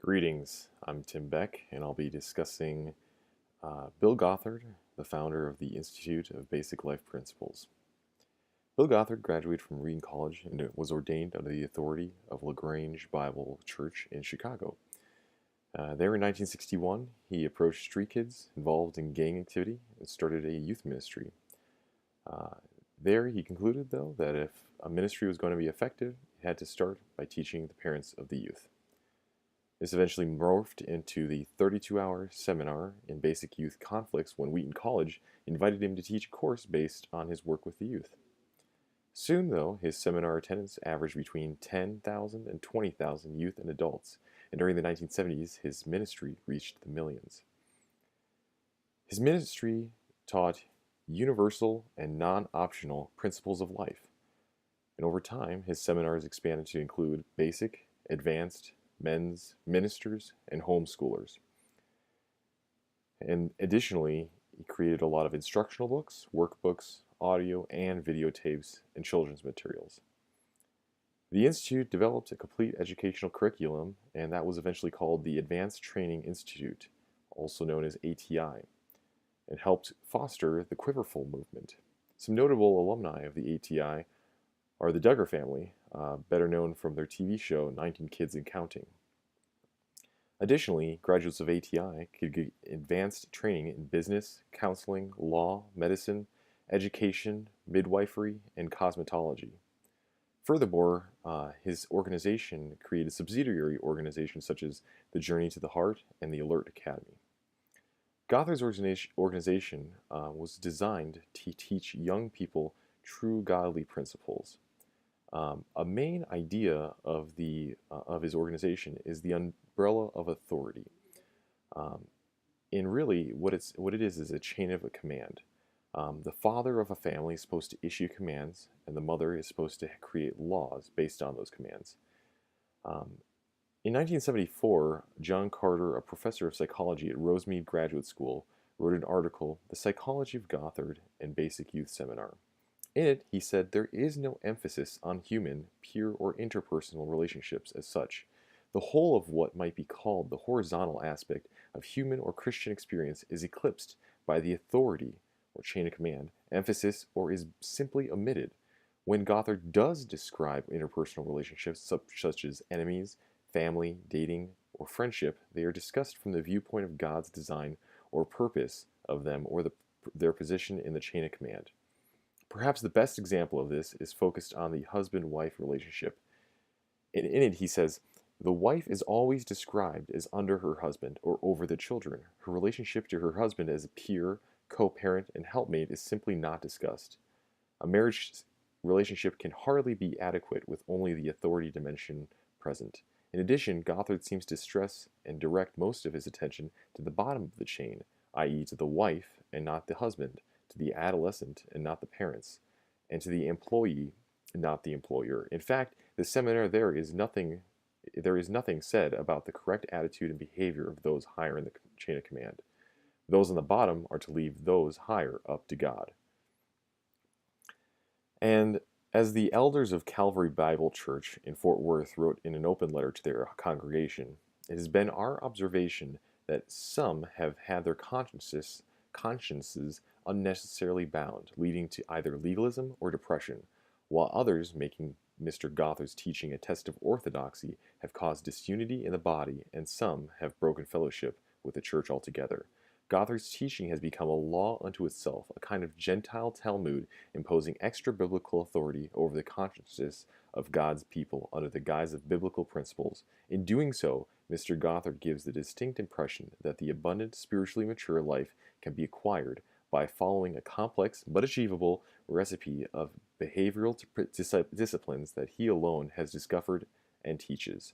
Greetings, I'm Tim Beck, and I'll be discussing Bill Gothard, the founder of the Institute of Basic Life Principles. Bill Gothard graduated from Reed College and was ordained under the authority of LaGrange Bible Church in Chicago. There in 1961, he approached street kids involved in gang activity and started a youth ministry. There he concluded, though, that if a ministry was going to be effective, it had to start by teaching the parents of the youth. This eventually morphed into the 32-hour seminar in basic youth conflicts when Wheaton College invited him to teach a course based on his work with the youth. Soon, though, his seminar attendance averaged between 10,000 and 20,000 youth and adults, and during the 1970s, his ministry reached the millions. His ministry taught universal and non-optional principles of life, and over time, his seminars expanded to include basic, advanced, men's, ministers, and homeschoolers. And additionally, he created a lot of instructional books, workbooks, audio and videotapes, and children's materials. The Institute developed a complete educational curriculum, and that was eventually called the Advanced Training Institute, also known as ATI, and helped foster the Quiverful movement. Some notable alumni of the ATI are the Duggar family, better known from their TV show 19 Kids and Counting. Additionally, graduates of ATI could get advanced training in business, counseling, law, medicine, education, midwifery, and cosmetology. Furthermore, his organization created subsidiary organizations such as the Journey to the Heart and the Alert Academy. Gothard's organization was designed to teach young people true godly principles. A main idea of his organization is the umbrella of authority. And really, what it is a chain of a command. The father of a family is supposed to issue commands, and the mother is supposed to create laws based on those commands. In 1974, John Carter, a professor of psychology at Rosemead Graduate School, wrote an article, "The Psychology of Gothard and Basic Youth Seminar." In it, he said there is no emphasis on human, peer, or interpersonal relationships as such. The whole of what might be called the horizontal aspect of human or Christian experience is eclipsed by the authority, or chain of command, emphasis, or is simply omitted. When Gothard does describe interpersonal relationships such as enemies, family, dating, or friendship, they are discussed from the viewpoint of God's design or purpose of them or their position in the chain of command. Perhaps the best example of this is focused on the husband-wife relationship. In it, he says, "The wife is always described as under her husband or over the children. Her relationship to her husband as a peer, co-parent, and helpmate is simply not discussed. A marriage relationship can hardly be adequate with only the authority dimension present." In addition, Gothard seems to stress and direct most of his attention to the bottom of the chain, i.e. to the wife and not the husband, to the adolescent and not the parents, and to the employee and not the employer. In fact, the seminar there is nothing said about the correct attitude and behavior of those higher in the chain of command. Those on the bottom are to leave those higher up to God. And as the elders of Calvary Bible Church in Fort Worth wrote in an open letter to their congregation, it has been our observation that some have had their consciences unnecessarily bound, leading to either legalism or depression, while others, making Mr. Gothard's teaching a test of orthodoxy, have caused disunity in the body, and some have broken fellowship with the church altogether. Gothard's teaching has become a law unto itself, a kind of Gentile Talmud imposing extra-biblical authority over the consciences of God's people under the guise of biblical principles. In doing so, Mr. Gothard gives the distinct impression that the abundant, spiritually mature life can be acquired by following a complex but achievable recipe of behavioral disciplines that he alone has discovered and teaches.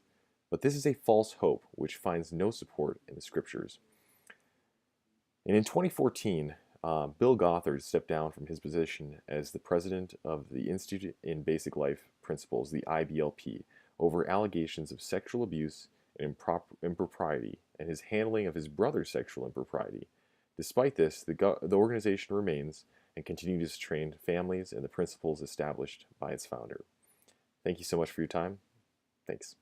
But this is a false hope which finds no support in the scriptures. And in 2014, Bill Gothard stepped down from his position as the president of the Institute in Basic Life Principles, the IBLP, over allegations of sexual abuse and impropriety and his handling of his brother's sexual impropriety. Despite this, the organization remains and continues to train families in the principles established by its founder. Thank you so much for your time. Thanks.